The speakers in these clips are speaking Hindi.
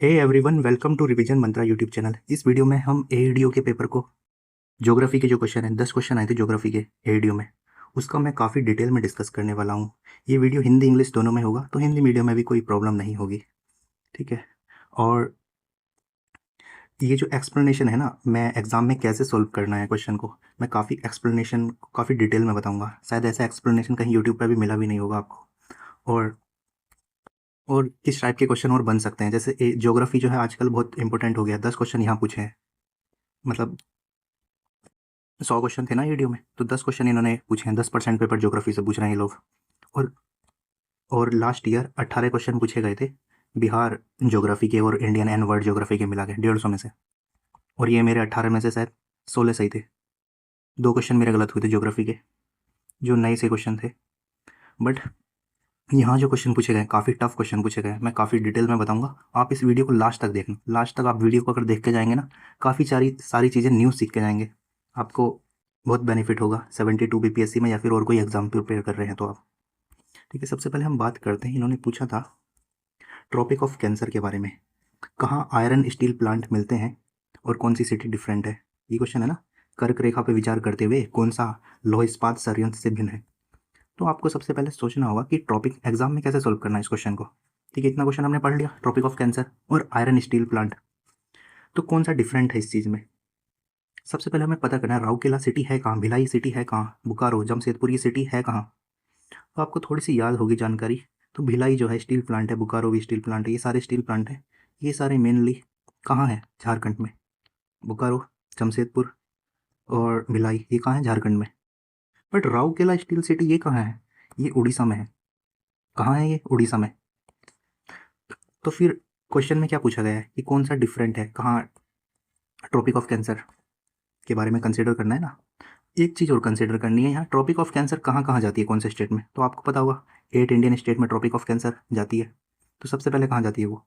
Hey everyone, welcome to revision Mantra YouTube channel. इस वीडियो में हम एडीओ के पेपर को ज्योग्राफी के जो क्वेश्चन हैं 10 क्वेश्चन आए थे ज्योग्राफी के एडीओ में, उसका मैं काफ़ी डिटेल में डिस्कस करने वाला हूँ। ये वीडियो हिंदी इंग्लिश दोनों में होगा, तो हिंदी मीडियम में भी कोई प्रॉब्लम नहीं होगी, ठीक है। और ये जो एक्सप्लेनेशन है ना, मैं एग्ज़ाम में कैसे सोल्व करना है क्वेश्चन को, मैं काफ़ी एक्सप्लेनेशन काफ़ी डिटेल में बताऊँगा। शायद ऐसा एक्सप्लेनेशन कहीं यूट्यूब पर भी मिला भी नहीं होगा आपको। और किस टाइप के क्वेश्चन और बन सकते हैं, जैसे ज्योग्राफी जो है आजकल बहुत इंपॉर्टेंट हो गया। 10 क्वेश्चन यहाँ पूछे हैं, मतलब 100 क्वेश्चन थे ना वीडियो में, तो 10 क्वेश्चन इन्होंने पूछे हैं। 10% पेपर ज्योग्राफी से पूछ रहे हैं ये लोग। और और लास्ट ईयर 18 क्वेश्चन पूछे गए थे बिहार ज्योग्राफी के और इंडियन एंड वर्ल्ड ज्योग्राफी के मिला के 150 में से। और ये मेरे 18 में से शायद 16 सही थे। 2 क्वेश्चन मेरे गलत हुए थे ज्योग्राफी के, जो नए से क्वेश्चन थे। बट यहाँ जो क्वेश्चन पूछे गए काफ़ी टफ क्वेश्चन पूछे गए, मैं काफ़ी डिटेल में बताऊंगा। आप इस वीडियो को लास्ट तक देखना। लास्ट तक आप वीडियो को अगर देख के जाएंगे ना, काफ़ी सारी चीज़ें न्यूज़ सीख के जाएंगे। आपको बहुत बेनिफिट होगा 72 बीपीएससी में, या फिर और कोई एग्जाम प्रिपेयर कर रहे हैं तो आप। ठीक है, सबसे पहले हम बात करते हैं। इन्होंने पूछा था ट्रॉपिक ऑफ कैंसर के बारे में, कहाँ आयरन स्टील प्लांट मिलते हैं और कौन सी सिटी डिफरेंट है। ये क्वेश्चन है ना। कर्क रेखा पर विचार करते हुए कौन सा लौह इस्पात षड्यंत्र से भिन्न है। तो आपको सबसे पहले सोचना होगा कि ट्रॉपिक एग्जाम में कैसे सोल्व करना है इस क्वेश्चन को। ठीक है, इतना क्वेश्चन हमने पढ़ लिया, ट्रॉपिक ऑफ कैंसर और आयरन स्टील प्लांट, तो कौन सा डिफरेंट है इस चीज़ में। सबसे पहले हमें पता करना है राउरकेला सिटी है कहाँ, भिलाई सिटी है कहाँ, बोकारो जमशेदपुर ये सिटी है कहाँ। तो आपको थोड़ी सी याद होगी जानकारी। तो भिलाई जो है स्टील प्लांट है, बोकारो भी स्टील प्लांट है, ये सारे स्टील प्लांट है। ये सारे मेनली कहाँ है, झारखंड में। बोकारो, जमशेदपुर और भिलाई ये कहाँ है, झारखंड में। बट राउरकेला स्टील सिटी ये कहाँ है, ये उड़ीसा में है। कहाँ है ये, उड़ीसा में। तो फिर क्वेश्चन में क्या पूछा गया है कि कौन सा डिफरेंट है, कहाँ ट्रॉपिक ऑफ कैंसर के बारे में कंसिडर करना है ना। एक चीज़ और कंसिडर करनी है यहाँ, ट्रॉपिक ऑफ कैंसर कहाँ कहाँ जाती है, कौन से स्टेट में। तो आपको पता होगा 8 इंडियन स्टेट में ट्रॉपिक ऑफ कैंसर जाती है। तो सबसे पहले कहाँ जाती है वो,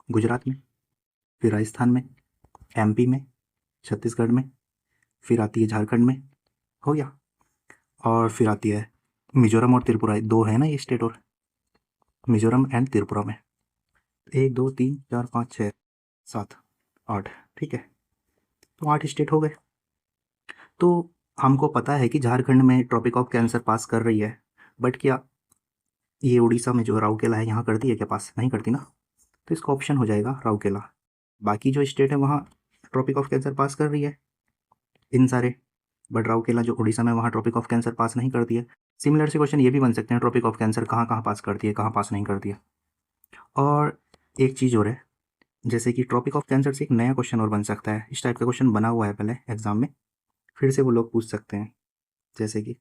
गुजरात में, फिर राजस्थान में, एमपी में, छत्तीसगढ़ में, फिर आती है झारखंड में, हो गया। और फिर आती है मिजोरम और त्रिपुरा, 2 है ना ये स्टेट, और मिजोरम एंड त्रिपुरा में 1 2 3 4 5 6 7 8, ठीक है। तो 8 स्टेट हो गए। तो हमको पता है कि झारखंड में ट्रॉपिक ऑफ कैंसर पास कर रही है, बट क्या ये उड़ीसा में जो राउरकेला है यहाँ करती है क्या, पास नहीं करती ना। तो इसका ऑप्शन हो जाएगा राउरकेला। बाकी जो स्टेट है वहाँ ट्रॉपिक ऑफ कैंसर पास कर रही है इन सारे, बट राउरकेला जो उड़ीसा में वहाँ ट्रॉपिक ऑफ कैंसर पास नहीं करती है। सिमिलर से क्वेश्चन ये भी बन सकते हैं, ट्रॉपिक ऑफ कैंसर कहाँ कहाँ पास करती है, कहाँ पास नहीं करती है। और एक चीज़ और है, जैसे कि ट्रॉपिक ऑफ कैंसर से एक नया क्वेश्चन और बन सकता है। इस टाइप का क्वेश्चन बना हुआ है पहले एग्जाम में, फिर से वो लोग पूछ सकते हैं। जैसे कि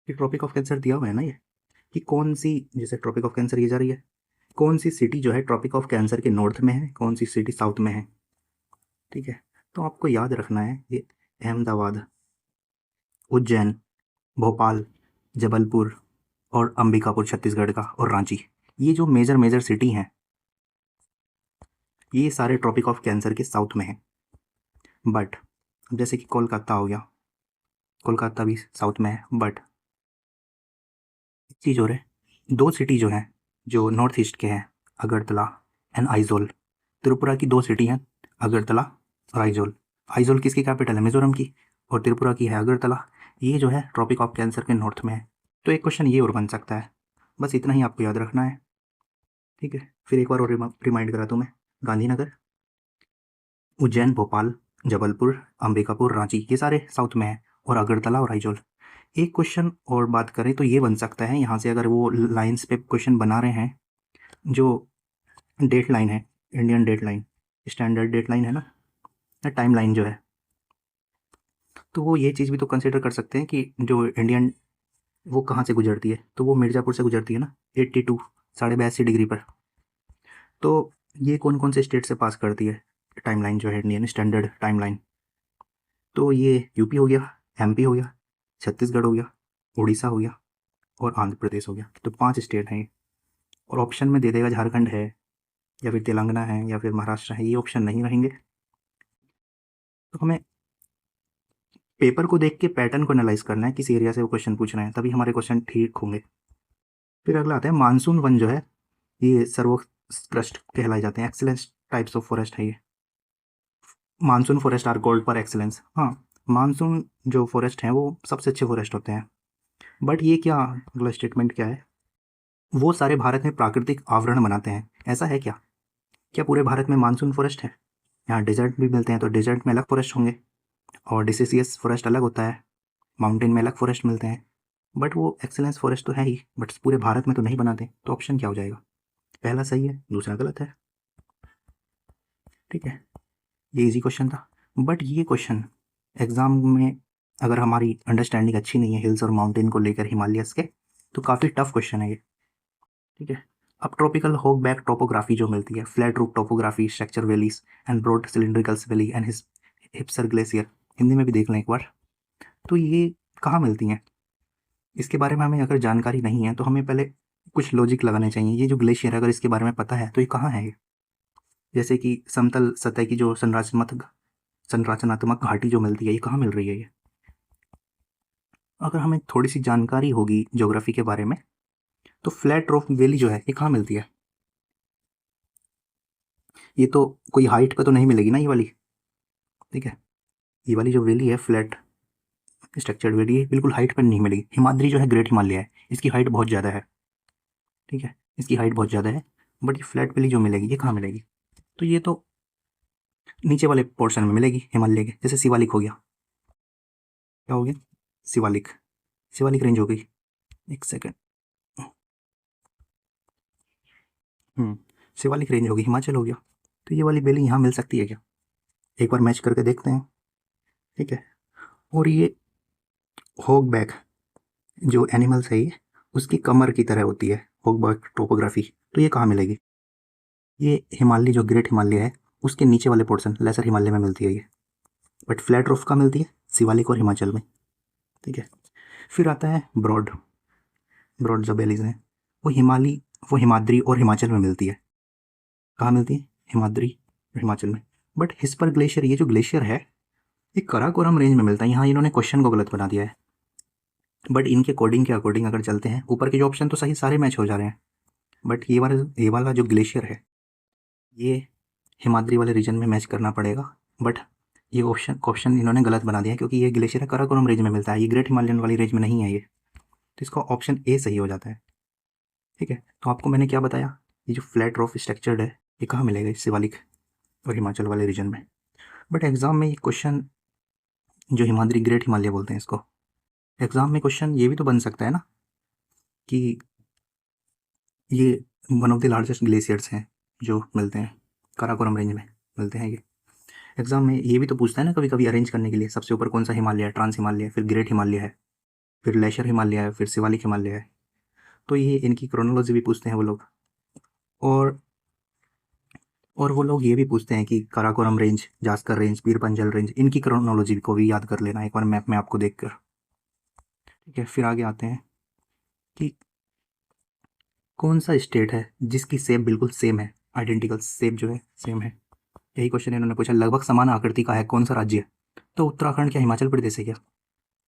ट्रॉपिक ऑफ कैंसर दिया हुआ है ना ये, कि कौन सी, जैसे ट्रॉपिक ऑफ कैंसर ये जा रही है, कौन सी सिटी जो है ट्रॉपिक ऑफ कैंसर के नॉर्थ में है, कौन सी सिटी साउथ में है। ठीक है, तो आपको याद रखना है ये अहमदाबाद, उज्जैन, भोपाल, जबलपुर और अंबिकापुर छत्तीसगढ़ का, और रांची, ये जो मेजर मेजर सिटी हैं ये सारे ट्रॉपिक ऑफ कैंसर के साउथ में हैं। बट जैसे कि कोलकाता हो गया, कोलकाता भी साउथ में है। बट एक चीज़ और है, 2 सिटी जो हैं जो नॉर्थ ईस्ट के हैं, अगरतला एंड आइजोल। त्रिपुरा की 2 सिटी हैं, अगरतला और आइजोल। आइजोल किसकी कैपिटल है, मिजोरम की, और त्रिपुरा की है अगरतला। ये जो है ट्रॉपिक ऑफ कैंसर के नॉर्थ में है। तो एक क्वेश्चन ये और बन सकता है, बस इतना ही आपको याद रखना है। ठीक है, फिर एक बार और रिमाइंड करा दूँ मैं। गांधीनगर, उज्जैन, भोपाल, जबलपुर, अंबिकापुर, रांची ये सारे साउथ में हैं, और अगरतला और आइजोल। एक क्वेश्चन और बात करें तो ये बन सकता है यहाँ से, अगर वो लाइन्स पे क्वेश्चन बना रहे हैं, जो डेट लाइन है, Indian date line, standard date line है ना, टाइम लाइन जो है, तो वो ये चीज़ भी तो कंसिडर कर सकते हैं कि जो इंडियन वो कहाँ से गुजरती है। तो वो मिर्ज़ापुर से गुजरती है ना, 82 82.5 डिग्री पर। तो ये कौन कौन से स्टेट से पास करती है टाइमलाइन जो है, इंडियन स्टैंडर्ड टाइमलाइन। तो ये यूपी हो गया, एमपी हो गया, छत्तीसगढ़ हो गया, उड़ीसा हो गया और आंध्र प्रदेश हो गया। तो 5 स्टेट हैं ये। और ऑप्शन में दे देगा झारखंड है, या फिर तेलंगाना है, या फिर महाराष्ट्र है, ये ऑप्शन नहीं रहेंगे। तो हमें पेपर को देख के पैटर्न को एनालाइज करना है, किस एरिया से वो क्वेश्चन पूछ रहे हैं, तभी हमारे क्वेश्चन ठीक होंगे। फिर अगला आता है मानसून वन जो है, ये क्रस्ट कहलाए जाते हैं। एक्सीलेंस टाइप्स ऑफ फॉरेस्ट है ये। Monsoon forest are called for excellence. हाँ, मानसून जो फॉरेस्ट हैं वो सबसे अच्छे फॉरेस्ट होते हैं। बट ये क्या अगला स्टेटमेंट क्या है, वो सारे भारत में प्राकृतिक आवरण बनाते हैं, ऐसा है क्या? क्या पूरे भारत में मानसून फॉरेस्ट है? यहाँ डेजर्ट भी मिलते हैं, तो डेजर्ट में अलग फॉरेस्ट होंगे और डिसिसियस फॉरेस्ट अलग होता है, माउंटेन में अलग फॉरेस्ट मिलते हैं। बट वो एक्सीलेंस फॉरेस्ट तो है ही, बट पूरे भारत में तो नहीं बनाते। तो ऑप्शन क्या हो जाएगा? पहला सही है, दूसरा गलत है। ठीक है, ये इजी क्वेश्चन था। बट ये क्वेश्चन एग्ज़ाम में अगर हमारी अंडरस्टैंडिंग अच्छी नहीं है हिल्स और माउंटेन को लेकर, हिमालयस के, तो काफ़ी टफ क्वेश्चन है ये। ठीक है, अब ट्रॉपिकल होग बैक टोपोग्राफी जो मिलती है, flat roof topography, structure valleys and broad cylindricals valley and हिप्सर ग्लेशियर, हिंदी में भी देख लें एक बार। तो ये कहाँ मिलती हैं? इसके बारे में हमें अगर जानकारी नहीं है तो हमें पहले कुछ लॉजिक लगाने चाहिए। ये जो ग्लेशियर है, अगर इसके बारे में पता है तो ये कहाँ है? ये जैसे कि समतल सतह की जो संरचनात्मक घाटी जो मिलती है, ये कहाँ मिल रही है? ये अगर हमें थोड़ी सी जानकारी होगी ज्योग्राफी के बारे में, तो फ्लैट रॉक वैली जो है ये कहाँ मिलती है? ये तो कोई हाइट पे तो नहीं मिलेगी ना ये वाली। ठीक है, ये वाली जो वैली है फ्लैट स्ट्रक्चर्ड वैली है, बिल्कुल हाइट पर नहीं मिलेगी। हिमाद्री जो है ग्रेट हिमालय है, इसकी हाइट बहुत ज़्यादा है। ठीक है, इसकी हाइट बहुत ज़्यादा है, बट ये फ्लैट वैली जो मिलेगी ये कहाँ मिलेगी? तो ये तो नीचे वाले पोर्शन में मिलेगी हिमालय के, जैसे शिवालिक हो गया। क्या हो गया? शिवालिक, शिवालिक रेंज हो गई। एक सेकेंड, शिवालिक रेंज होगी, हिमाचल हो गया। तो ये वाली वैली यहाँ मिल सकती है क्या? एक बार मैच करके देखते हैं। ठीक है, और ये होग बैक जो एनिमल्स है, ये उसकी कमर की तरह होती है होग बैक टोपोग्राफी, तो ये कहाँ मिलेगी? ये हिमालय जो ग्रेट हिमालय है उसके नीचे वाले पोर्शन लेसर हिमालय में मिलती है ये, बट फ्लैट रूफ का मिलती है शिवालिक और हिमाचल में। ठीक है, फिर आता है ब्रॉड, ब्रॉड जो वैलीज हैं वो हिमाद्री और हिमाचल में मिलती है। कहाँ मिलती है? हिमाद्री और हिमाचल में। बट हिस्पर ग्लेशियर, ये जो ग्लेशियर है ये कराकोरम रेंज में मिलता है। यहाँ इन्होंने क्वेश्चन को गलत बना दिया है, बट इनके कोडिंग के अकॉर्डिंग अगर चलते हैं, ऊपर के जो ऑप्शन तो सही सारे मैच हो जा रहे हैं, बट ये वाला जो ग्लेशियर है ये हिमाद्री वाले रीजन में मैच करना पड़ेगा। बट ये ऑप्शन इन्होंने गलत बना दिया है, क्योंकि ये ग्लेशियर है कराकोरम रेंज में मिलता है, ये ग्रेट हिमालयन वाली रेंज में नहीं है ये। तो इसका ऑप्शन ए सही हो जाता है। ठीक है, तो आपको मैंने क्या बताया, ये जो फ्लैट रॉफ स्ट्रक्चर्ड है ये कहाँ मिलेगा? शिवालिक और हिमाचल वाले रीजन में। बट एग्जाम में ये क्वेश्चन जो हिमाद्री ग्रेट हिमालय बोलते हैं इसको, एग्जाम में क्वेश्चन ये भी तो बन सकता है ना कि ये one of the largest glaciers हैं जो मिलते हैं काराकोरम रेंज में मिलते हैं। ये एग्जाम में ये भी तो पूछता है ना कभी कभी अरेंज करने के लिए, सबसे ऊपर कौन सा हिमालय है? ट्रांस हिमालय है, फिर ग्रेट हिमालय है, फिर लेशर हिमालय है, फिर शिवालिक हिमालय है। तो ये इनकी क्रोनोलॉजी भी पूछते हैं वो लोग। और वो लोग ये भी पूछते हैं कि Karakoram range, Zanskar range, पीरपंजल range, इनकी क्रोनोलॉजी को भी याद कर लेना एक बार मैप में आपको देखकर। ठीक है, फिर आगे आते हैं कि कौन सा स्टेट है जिसकी शेप बिल्कुल सेम है, आइडेंटिकल शेप जो है सेम है। यही क्वेश्चन इन्होंने पूछा, लगभग समान आकृति का है कौन सा राज्य? तो उत्तराखंड क्या हिमाचल प्रदेश है क्या?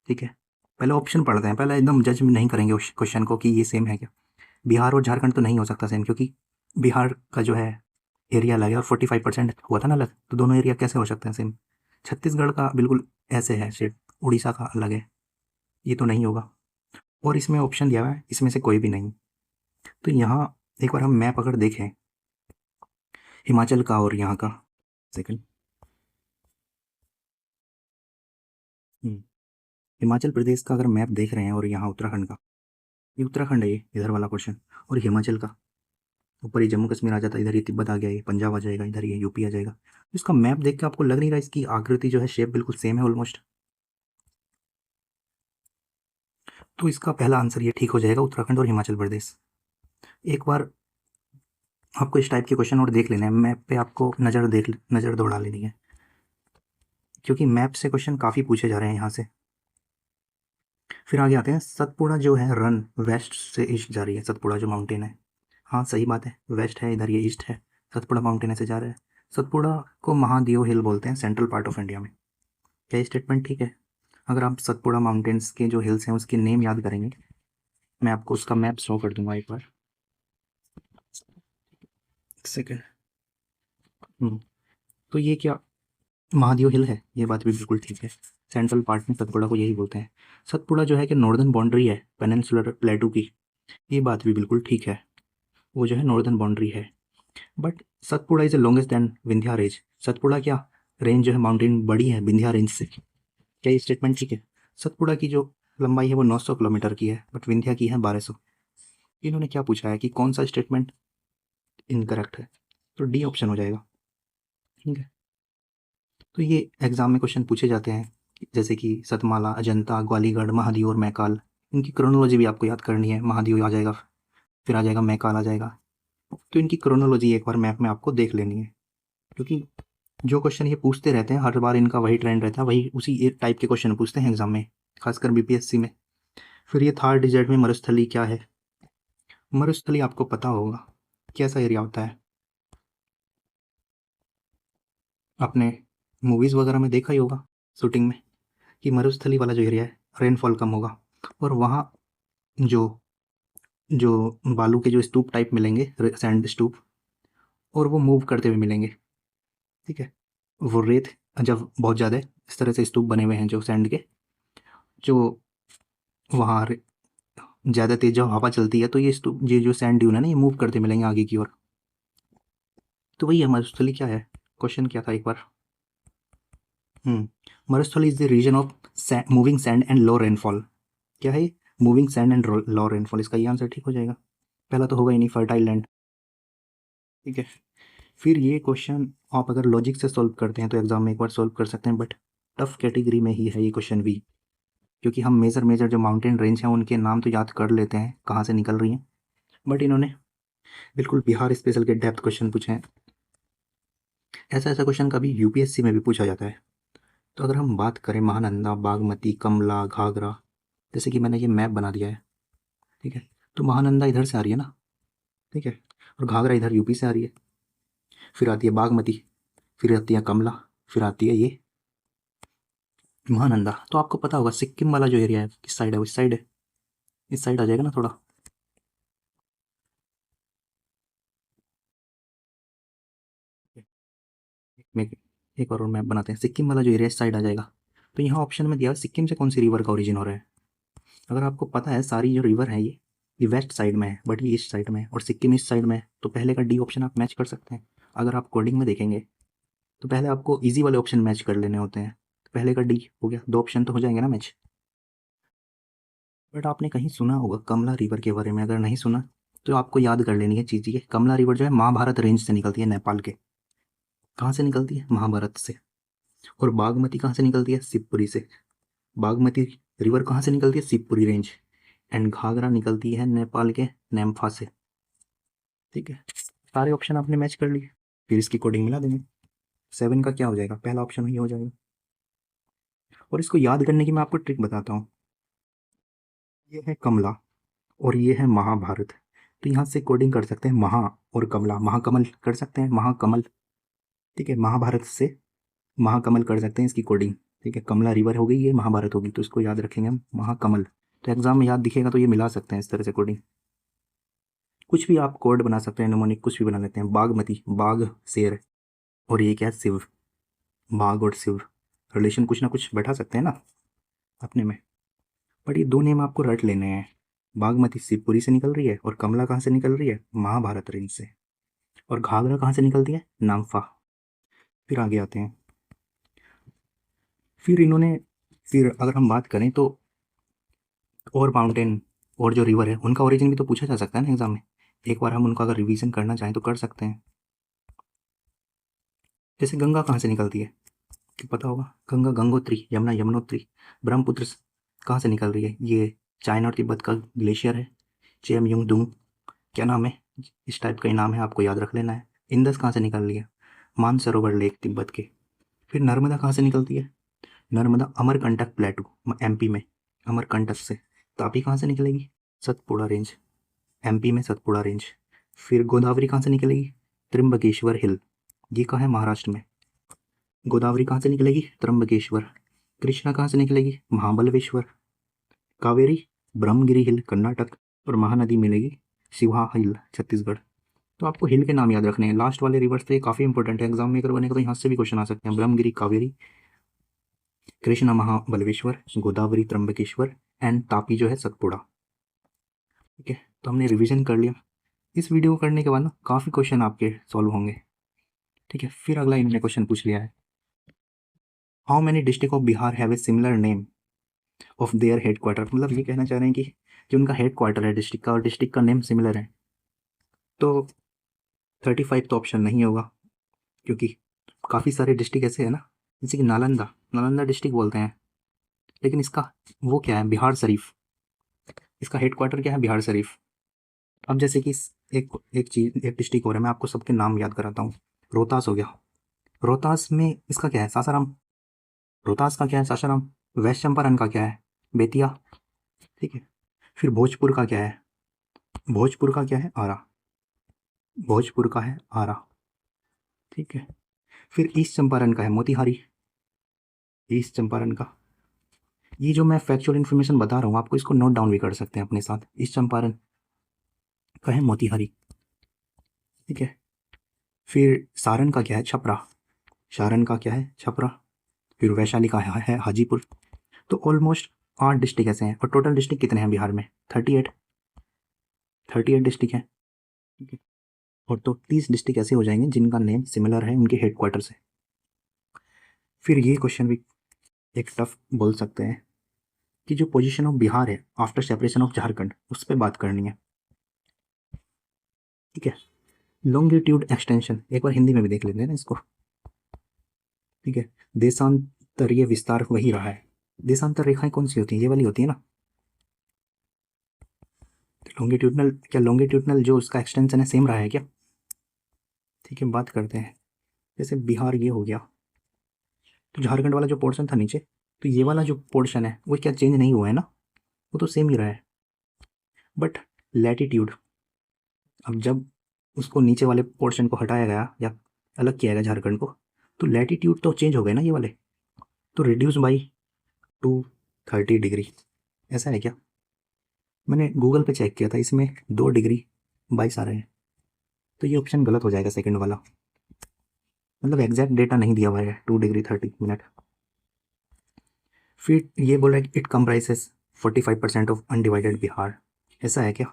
ठीक है, पहले ऑप्शन पढ़ते हैं, पहले एकदम जज नहीं करेंगे उस क्वेश्चन को कि ये सेम है क्या। बिहार और झारखंड तो नहीं हो सकता सेम, क्योंकि बिहार का जो है एरिया अलग है और 45% हुआ था ना अलग, तो दोनों एरिया कैसे हो सकते हैं सेम? छत्तीसगढ़ का बिल्कुल ऐसे है शेप, उड़ीसा का अलग है, ये तो नहीं होगा। और इसमें ऑप्शन दिया हुआ है, इसमें से कोई भी नहीं। तो यहाँ एक बार हम मैप अगर देखें हिमाचल का और यहाँ का, सेकंड, हिमाचल प्रदेश का अगर मैप देख रहे हैं और यहाँ उत्तराखंड का, ये उत्तराखंड है, ये इधर वाला क्वेश्चन, और हिमाचल का ऊपर ही जम्मू कश्मीर आ जाता है, इधर ये तिब्बत आ गया, ये पंजाब आ जाएगा, इधर ये यूपी आ जाएगा। इसका मैप देख के आपको लग नहीं रहा इसकी आकृति जो है शेप बिल्कुल सेम है ऑलमोस्ट? तो इसका पहला आंसर ये ठीक हो जाएगा, उत्तराखंड और हिमाचल प्रदेश। एक बार आपको इस टाइप के क्वेश्चन और देख लेना है, मैप पे आपको नज़र दौड़ा लेनी है, क्योंकि मैप से क्वेश्चन काफ़ी पूछे जा रहे हैं यहाँ से। फिर आगे आते हैं, सतपुड़ा जो है रन वेस्ट से ईस्ट जा रही है, सतपुड़ा जो माउंटेन है। हाँ सही बात है, वेस्ट है इधर, ये ईस्ट है, सतपुड़ा माउंटेन ऐसे जा रहा है। सतपुड़ा को महादेव हिल बोलते हैं, सेंट्रल पार्ट ऑफ इंडिया में। क्या स्टेटमेंट ठीक है? अगर आप सतपुड़ा माउंटेन्स के जो हिल्स हैं उसके नेम याद करेंगे, मैं आपको उसका मैप शो कर दूंगा एक बार। सेकेंड। तो ये क्या महादेव हिल है, ये बात भी बिल्कुल ठीक है। सेंट्रल पार्ट में सतपुड़ा को यही बोलते हैं। सतपुड़ा जो है कि नॉर्दर्न बाउंड्री है पेनिनसुलर प्लेटू की, ये बात भी बिल्कुल ठीक है, वो जो है नॉर्दर्न बाउंड्री है। But Satpura is the longest than Vindhya range. Satpura क्या रेंज जो है माउंटेन बड़ी है विंध्या रेंज से, क्या ये स्टेटमेंट ठीक है? सतपुड़ा की जो लंबाई है वो 900 किलोमीटर की है, बट विंध्या की है 1200। इन्होंने क्या पूछा है कि कौन सा स्टेटमेंट इनकरेक्ट है, तो डी ऑप्शन हो जाएगा। ठीक है, तो ये एग्जाम में क्वेश्चन पूछे जाते हैं, जैसे कि सतमाला, अजंता, ग्वालीगढ़, महादेव और मैकाल। इनकी क्रोनोलॉजी भी आपको याद करनी है। महादेव आ जाएगा, फिर आ जाएगा मैकाल आ जाएगा, तो इनकी क्रोनोलॉजी एक बार मैप में आपको देख लेनी है, क्योंकि जो क्वेश्चन ये पूछते रहते हैं हर बार इनका वही ट्रेंड रहता है, वही उसी एक टाइप के क्वेश्चन पूछते हैं एग्जाम में, खासकर बीपीएससी में। फिर ये थर्ड डिजिट में मरुस्थली क्या है? मरुस्थली आपको पता होगा कैसा एरिया होता है, आपने मूवीज़ वगैरह में देखा ही होगा शूटिंग में, कि मरुस्थली वाला जो एरिया है रेनफॉल कम होगा, और वहाँ जो जो बालू के जो स्तूप टाइप मिलेंगे, सैंड स्तूप, और वो मूव करते हुए मिलेंगे। ठीक है, वो रेत जब बहुत ज़्यादा इस तरह से स्तूप बने हुए हैं जो सैंड के, जो वहाँ ज़्यादा तेज जब हवा चलती है तो ये स्तूप, ये जो सैंड ड्यून है ना, ये मूव करते मिलेंगे आगे की ओर। तो वही है मरुस्थली क्या है, क्वेश्चन क्या था एक बार। Marusthali is the region of moving sand and low rainfall. क्या है? Moving sand and low rainfall, इसका ये आंसर ठीक हो जाएगा। पहला तो होगा ही नहीं, फर्टाइल लैंड। ठीक है, फिर ये क्वेश्चन आप अगर लॉजिक से सॉल्व करते हैं तो एग्जाम में एक बार सॉल्व कर सकते हैं, बट टफ कैटेगरी में ही है ये क्वेश्चन भी, क्योंकि हम मेजर मेजर जो माउंटेन रेंज हैं उनके नाम तो याद कर लेते हैं कहाँ से निकल रही हैं, बट इन्होंने बिल्कुल बिहार स्पेशल के डेप्थ क्वेश्चन पूछे हैं। ऐसा ऐसा क्वेश्चन कभी यूपीएससी में भी पूछा जाता है। तो अगर हम बात करें महानंदा, बागमती, कमला, घाघरा, जैसे कि मैंने ये मैप बना दिया है, ठीक है, तो महानंदा इधर से आ रही है ना, ठीक है, और घाघरा इधर यूपी से आ रही है, फिर आती है बागमती, फिर आती है कमला, फिर आती है ये महानंदा। तो आपको पता होगा सिक्किम वाला जो एरिया है किस साइड है, वो इस साइड है, इस साइड आ जाएगा ना थोड़ा। में एक और मैप बनाते हैं, सिक्किम वाला जो एरिया इस साइड आ जाएगा। तो यहाँ ऑप्शन में दिया है सिक्किम से कौन सी रिवर का ओरिजिन हो रहा है। अगर आपको पता है सारी जो रिवर है ये वेस्ट साइड में है, बट ये ईस्ट साइड में है, और सिक्किम ईस्ट साइड में है, तो पहले का डी ऑप्शन आप मैच कर सकते हैं। अगर आप कोडिंग में देखेंगे तो पहले आपको ईजी वाले ऑप्शन मैच कर लेने होते हैं, तो पहले का डी हो गया, दो ऑप्शन तो हो जाएंगे ना मैच। बट आपने कहीं सुना होगा कमला रिवर के बारे में, अगर नहीं सुना तो आपको याद कर लेनी है चीज़। ये कमला रिवर जो है महाभारत रेंज से निकलती है, नेपाल के। कहाँ से निकलती है? महाभारत से। और बागमती कहाँ से निकलती है? शिवपुरी से। बागमती रिवर कहाँ से निकलती है? शिवपुरी रेंज। एंड घाघरा निकलती है नेपाल के नैम्फा से। ठीक है, सारे ऑप्शन आपने मैच कर लिए, फिर इसकी कोडिंग मिला देंगे। 7 का क्या हो जाएगा? पहला ऑप्शन ही हो जाएगा। और इसको याद करने की मैं आपको ट्रिक बताता हूँ। ये है कमला और ये है महाभारत, तो यहाँ से कोडिंग कर सकते हैं महा और कमला, महाकमल कर सकते हैं, महाकमल। ठीक है, महाभारत से महाकमल कर सकते हैं इसकी कोडिंग। ठीक है, कमला रिवर हो गई, ये महाभारत होगी, तो इसको याद रखेंगे हम महाकमल। तो एग्जाम में याद दिखेगा तो ये मिला सकते हैं इस तरह से कोडिंग। कुछ भी आप कोड बना सकते हैं, निमोनिक कुछ भी बना लेते हैं। बागमती, बाघ शेर, और ये क्या है? शिव। बाघ और शिव रिलेशन कुछ ना कुछ बैठा सकते हैं ना अपने में, बट ये दो नेम आपको रट लेने हैं। बागमती शिवपुरी से निकल रही है, और कमला कहाँ से निकल रही है? महाभारत रेंज से। और घाघरा कहाँ से निकलती है? नाम्फा। फिर आगे आते हैं, फिर इन्होंने, फिर अगर हम बात करें तो और माउंटेन और जो रिवर है उनका ओरिजिन भी तो पूछा जा सकता है ना एग्जाम में। एक बार हम उनका अगर रिवीजन करना चाहें तो कर सकते हैं। जैसे गंगा कहाँ से निकलती है, कि पता होगा? गंगा गंगोत्री, यमुना यमुनोत्री, ब्रह्मपुत्र कहाँ से निकल रही है? ये चाइना और तिब्बत का ग्लेशियर है, चेम युंग दुंग, क्या नाम है, इस टाइप का ही नाम है, आपको याद रख लेना है। इंदस कहाँ से निकल रही है? मानसरोवर लेक, तिब्बत के। फिर नर्मदा कहाँ से निकलती है? नर्मदा अमरकंटक प्लेटू, एमपी में, अमरकंटक से। तापी कहाँ से निकलेगी? सतपुड़ा रेंज, एमपी में सतपुड़ा रेंज। फिर गोदावरी कहाँ से निकलेगी? त्र्यंबकेश्वर हिल, ये कहाँ है? महाराष्ट्र में। गोदावरी कहाँ से निकलेगी? त्र्यंबकेश्वर। कृष्णा कहाँ से निकलेगी? महाबलेश्वर। कावेरी ब्रह्मगिरी हिल, कर्नाटक। और महानदी मिलेगी शिवा हिल, छत्तीसगढ़। तो आपको हिल के नाम याद रखने हैं। लास्ट वाले रिवर्स तो ये काफ़ी इंपॉर्टेंट है, एग्जाम में अगर बनेगा तो यहाँ से भी क्वेश्चन आ सकते हैं। ब्रह्मगिरी कावेरी, कृष्णा महाबलवेश्वर, गोदावरी त्र्यंबकेश्वर एंड तापी जो है सतपुड़ा। ठीक है, तो हमने रिवीजन कर लिया। इस वीडियो को करने के बाद ना काफ़ी क्वेश्चन आपके सॉल्व होंगे। ठीक है, फिर अगला इन्होंने क्वेश्चन पूछ लिया है, how many district of Bihar have a similar name of their head quarter. मतलब ये कहना चाह रहे हैं कि जो उनका हेड क्वार्टर है डिस्ट्रिक्ट का और डिस्ट्रिक्ट का नेम सिमिलर है। तो 35 तो ऑप्शन नहीं होगा, क्योंकि काफ़ी सारे डिस्ट्रिक्ट ऐसे है ना, जैसे कि नालंदा, नालंदा डिस्ट्रिक्ट बोलते हैं, लेकिन इसका वो क्या है, बिहार शरीफ, इसका हेड क्वार्टर क्या है, बिहार शरीफ। अब जैसे कि एक डिस्ट्रिक्ट और है, मैं आपको सबके नाम याद कराता हूँ। रोहतास हो गया, रोहतास में इसका क्या है, सासाराम। रोहतास का क्या है, सासाराम। वेस्ट चंपारण का क्या है, बेतिया। ठीक है, फिर भोजपुर का क्या है, भोजपुर का क्या है, आरा। भोजपुर का है आरा। ठीक है, फिर ईस्ट चंपारण का है मोतिहारी, ईस्ट चंपारण का। ये जो मैं फैक्चुअल इन्फॉर्मेशन बता रहा हूँ आपको, इसको नोट डाउन भी कर सकते हैं अपने साथ। ईस्ट चंपारण का है मोतिहारी। ठीक है, फिर सारण का क्या है, छपरा। सारण का क्या है, छपरा। फिर वैशाली का है हाजीपुर। तो ऑलमोस्ट 8 डिस्ट्रिक्ट ऐसे हैं। और टोटल डिस्ट्रिक्ट कितने हैं बिहार में, 38 डिस्ट्रिक्ट हैं। ठीक है, और तो 30 डिस्ट्रिक्ट ऐसे हो जाएंगे जिनका नेम सिमिलर है उनके हेडक्वार्टर से। फिर ये क्वेश्चन भी एक टफ बोल सकते हैं कि जो पोजीशन ऑफ बिहार है आफ्टर सेपरेशन ऑफ झारखंड, उस पर बात करनी है। ठीक है, लॉन्गिट्यूड एक्सटेंशन एक बार हिंदी में भी देख लेते हैं ना इसको। ठीक है, देशांतरीय विस्तार वही रहा है। देशांतर रेखाएं कौन सी होती हैं, ये वाली होती है ना। लॉन्गिट्यूडनल, क्या लॉन्गिट्यूडनल जो उसका एक्सटेंशन है सेम रहा है क्या। ठीक है, बात करते हैं। जैसे बिहार ये हो गया, तो झारखंड वाला जो पोर्शन था नीचे, तो ये वाला जो पोर्शन है वो क्या चेंज नहीं हुआ है ना, वो तो सेम ही रहा है। बट लैटिट्यूड, अब जब उसको नीचे वाले पोर्शन को हटाया गया या अलग किया गया झारखंड को, तो लैटिट्यूड तो चेंज हो गए ना ये वाले, तो रिड्यूस बाई 230 डिग्री। ऐसा है क्या, मैंने गूगल पे चेक किया था, इसमें 2 डिग्री 22 आ रहे हैं। तो ये ऑप्शन गलत हो जाएगा सेकंड वाला, मतलब एग्जैक्ट डेटा नहीं दिया हुआ है 2 डिग्री 30 मिनट। फिर ये बोल रहा है कि इट कम्प्राइजेस 45% ऑफ अनडिवाइडेड बिहार। ऐसा है क्या,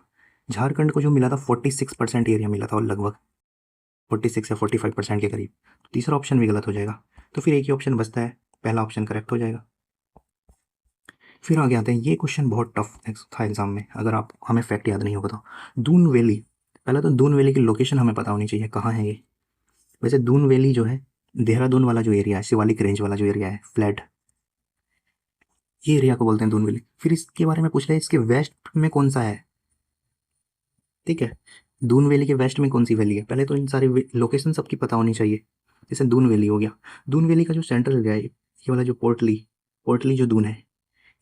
झारखंड को जो मिला था 46% एरिया मिला था, और लगभग 46 या 45% के करीब। तो तीसरा ऑप्शन भी गलत हो जाएगा, तो फिर एक ही ऑप्शन बचता है, पहला ऑप्शन करेक्ट हो जाएगा। फिर आगे आते हैं, ये क्वेश्चन बहुत टफ था एग्जाम में, अगर आप हमें फैक्ट याद नहीं होगा तो। दून वैली, पहले तो दून वैली की लोकेशन हमें पता होनी चाहिए, कहाँ है ये। वैसे दून वैली जो है, देहरादून वाला जो एरिया है, शिवालिक रेंज वाला जो एरिया है फ्लैट, ये एरिया को बोलते हैं दून वैली। फिर इसके बारे में पूछ रहे हैं इसके वेस्ट में कौन सा है। ठीक है, दून वैली के वेस्ट में कौन सी वैली है, पहले तो इन सारी लोकेशन सबकी पता होनी चाहिए। जैसे दून वैली हो गया, दून वैली का जो सेंट्रल एरिया है, ये वाला जो पोर्टली, पोर्टली जो दून है,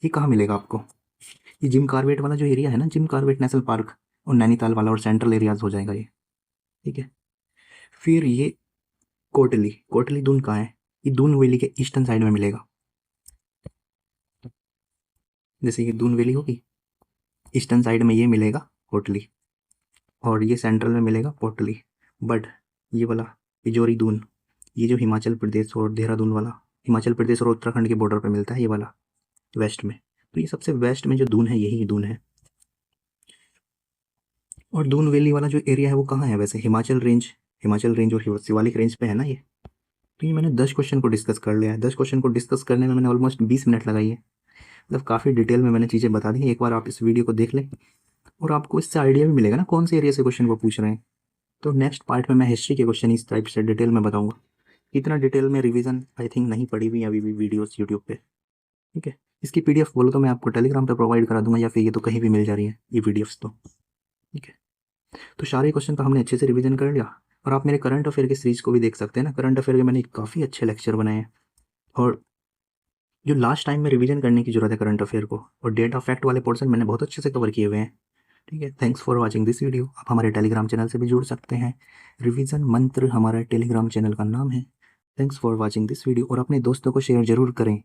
ये कहाँ मिलेगा आपको। ये जिम कार्बेट वाला जो एरिया है ना, जिम कार्बेट नेशनल पार्क और नैनीताल वाला, और सेंट्रल एरियाज हो जाएगा ये। ठीक है, फिर ये कोटली, कोटली दून कहाँ है, ये दून वैली के ईस्टर्न साइड में मिलेगा। जैसे ये दून वैली होगी, ईस्टर्न साइड में ये मिलेगा कोटली, और ये सेंट्रल में मिलेगा पोर्टली। बट ये वाला पिजोरी दून, ये जो हिमाचल प्रदेश और देहरादून वाला, हिमाचल प्रदेश और उत्तराखंड के बॉर्डर पे मिलता है ये वाला, वेस्ट में। तो ये सबसे वेस्ट में जो दून है यही दून है। और दून वैली वाला जो एरिया है वो कहाँ है वैसे, हिमाचल रेंज, हिमाचल रेंज और शिवालिक रेंज पे है ना ये। तो ये मैंने 10 क्वेश्चन को डिस्कस कर लिया है। 10 क्वेश्चन को डिस्कस करने में मैंने ऑलमोस्ट 20 मिनट लगाई है, मतलब काफ़ी डिटेल में मैंने चीज़ें बता दी हैं। एक बार आप इस वीडियो को देख लें और आपको इससे आइडिया भी मिलेगा ना कौन से एरिया से क्वेश्चन को पूछ रहे हैं। तो नेक्स्ट पार्ट में मैं हिस्ट्री के क्वेश्चन इस टाइप से डिटेल में बताऊँगा। इतना डिटेल में रिवीजन आई थिंक नहीं पड़ी हुई अभी भी वीडियोस यूट्यूब पे। ठीक है, इसकी PDF बोलो तो मैं आपको टेलीग्राम पे प्रोवाइड करा दूंगा, या फिर ये तो कहीं भी मिल जा रही है ये PDFs तो। ठीक है, तो सारे क्वेश्चन का हमने अच्छे से रिवीजन कर लिया। और आप मेरे करंट अफेयर के सीरीज को भी देख सकते हैं ना, करंट अफेयर के मैंने काफ़ी अच्छे लेक्चर बनाए हैं। और जो लास्ट टाइम में रिवीजन करने की जरूरत है करंट अफेयर को, और डेटा फैक्ट वाले पोर्शन मैंने बहुत अच्छे से कवर किए हुए हैं। ठीक है, thanks for watching this video. आप हमारे टेलीग्राम चैनल से भी जुड़ सकते हैं, रिवीजन मंत्र हमारा टेलीग्राम चैनल का नाम है। Thanks for watching this video, और अपने दोस्तों को शेयर जरूर करें।